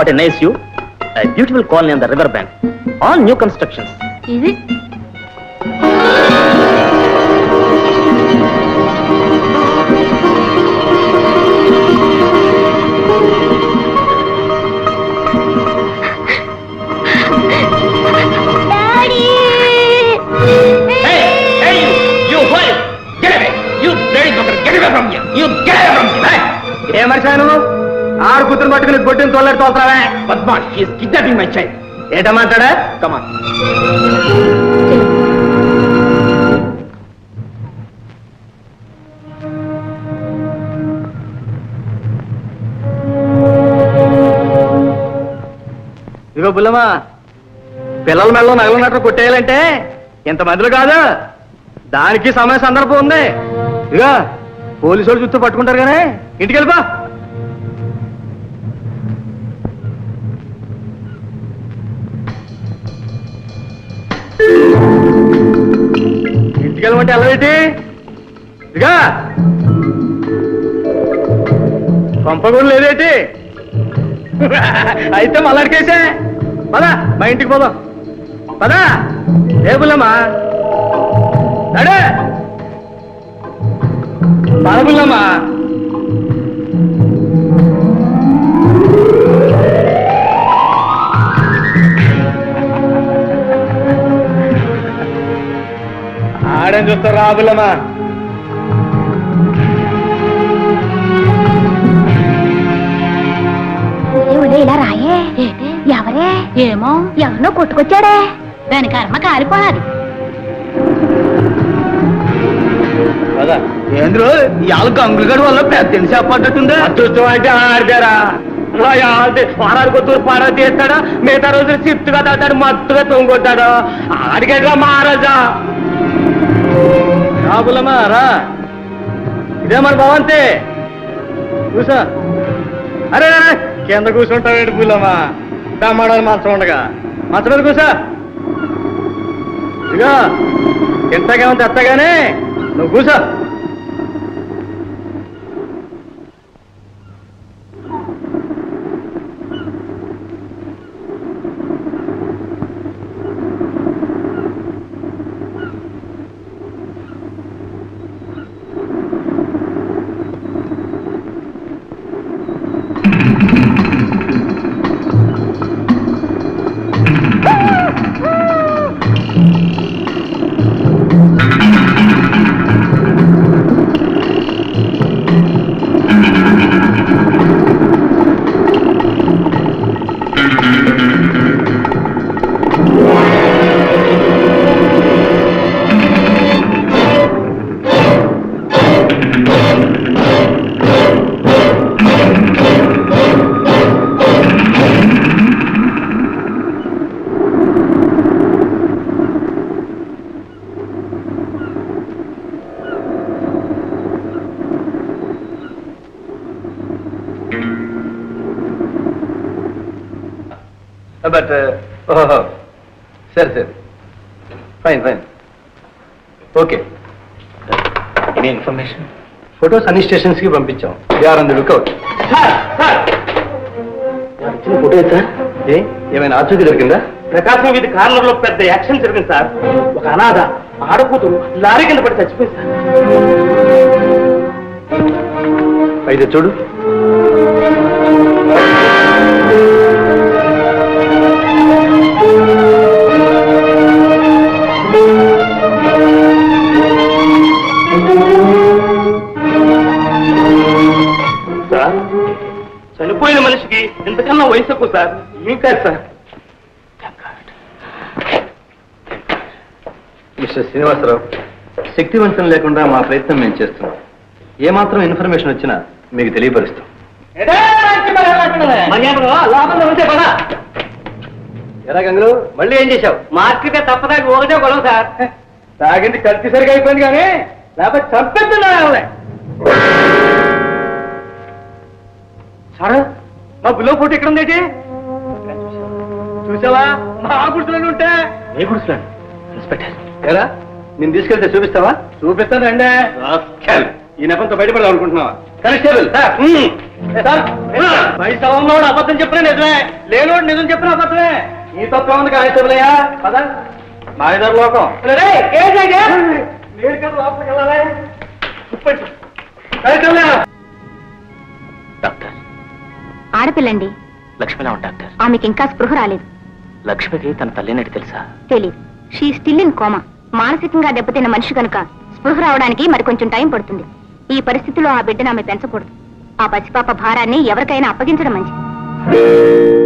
What a nice view. A beautiful colony on the river bank. All new constructions. Is it? Daddy! Hey, you fool! Get away! You bloody fucker! Get away from here! You get away from here! ఏ మనిషాను ఆరు కూతురు పట్టుకుని గొడ్డిని తోలేడు తోలుతావే బద్మాష్ she is kidnapping my child ఏటా మాట్లాడా కమాన్ ఇగో బుల్లమ్మా పిల్లల మెళ్ళలో నగలన్నట్టు కొట్టేయాలంటే ఇంతమందిలో కాదు దానికి సమయ సందర్భం ఉంది ఇక పోలీసు వాళ్ళు చుట్టూ పట్టుకుంటారు కానీ ఇంటికి వెళ్ళిపో ఇంటికి వెళ్ళమంటే వెళ్ళవేటి ఇక కొంప కూడా లేదేటి అయితే మళ్ళడికేసే పదా మా ఇంటికి పోదాం పదా ఏ బుల్లమ్మా నడే పదబుల్లమ్మా ఆడని చూస్తారు రాబుల్లమ్మా ఇలా రాయే ఎవరే ఏమో ఎవరినో కొట్టుకొచ్చాడే దాని కర్మ కాలిపోవాలి ఏంద్రు ఇవాళ గంగులగడ వల్ల పెద్ద చెప్పట్టుందా అదృష్టం అంటే ఆడిదారా వారానికి కొత్తూరు పారా తీస్తాడా మిగతా రోజులు చిప్తుగా తాతాడు మత్తుగా తొంగొట్టాడు ఆడిగడ్రా మహారాజా రాబులమ్మా రా ఇదే మన భవంతే కూసా అరే కింద కూర్చుంటావేంటి బుల్లమ్మా దమ్మాడాలి మంచం ఉండగా మంచం మీద కూసా ఇక ఇంతకేమో తెత్తగానే నువ్వు కూసా బట్ సరే సరే fine fine okay any information photos అన్ని స్టేషన్స్ కి పంపించాం are on the lookout photo sir ఏమైనా ఆచూకీ దొరికిందా ప్రకాశం వీధి కార్నర్ లో పెద్ద యాక్షన్ జరిగింది సార్ ఒక అనాథ ఆడకూతురు లారీ కింద పడి చచ్చిపోయింది సార్ అయితే చూడు సార్ చనిపోయిన మనిషికి ఇంతకన్నా వయసు ఎక్కువ సార్ ఏం కాదు సార్ మిస్టర్ శ్రీనివాసరావు శక్తివంతం లేకుండా మా ప్రయత్నం మేము చేస్తున్నాం ఏమాత్రం ఇన్ఫర్మేషన్ వచ్చినా మీకు తెలియపరుస్తాం ఎరా గంగులు మళ్ళీ ఏం చేశావు మార్కెట్ తప్పదాకా ఒకటే గొడవ సార్ తాగింది కలిసి సరిగా అయిపోయింది కానీ లేకపోతే చంపేస్తున్నా సార్ మా బుల్లో ఫోటో ఎక్కడ ఉంది చూసావా మా గుడిసెలు ఉంటే ఏ గుడిసెలు ఇన్స్పెక్టర్ ఎరా నేను తీసుకెళ్తే చూపిస్తావా చూపిస్తానండి ఈ నెపంతో బయటపడదాం అనుకుంటున్నావా కానిస్టేబుల్ సార్ పైసా ఉన్నవాడు అబద్ధం చెప్పిన నిజమే, లేనోడు నిజం చెప్పిన అబద్ధమే. ఈ తప్ప ఉంది కానిస్టేబుల్ అయ్యా పదా మా ఇద్దరు లోకం. మీరు కదా లోపలికి వెళ్ళాలి. డాక్టర్ ఆడపిల్లండి, లక్ష్మిలా ఉంది డాక్టర్. ఆమెకి ఇంకా స్పృహ రాలేదు. లక్ష్మికి తన తల్లినట్టు తెలుసా? తెలీదు. She still in coma. మానసికంగా దెబ్బతిన్న మనిషి కనుక స్పృహ రావడానికి మరి కొంచెం టైం పడుతుంది. ఈ పరిస్థితిలో ఆ బిడ్డను ఆమె పెంచకూడదు. ఆ పసిపాప భారాన్ని ఎవరికైనా అప్పగించడం మంచిది.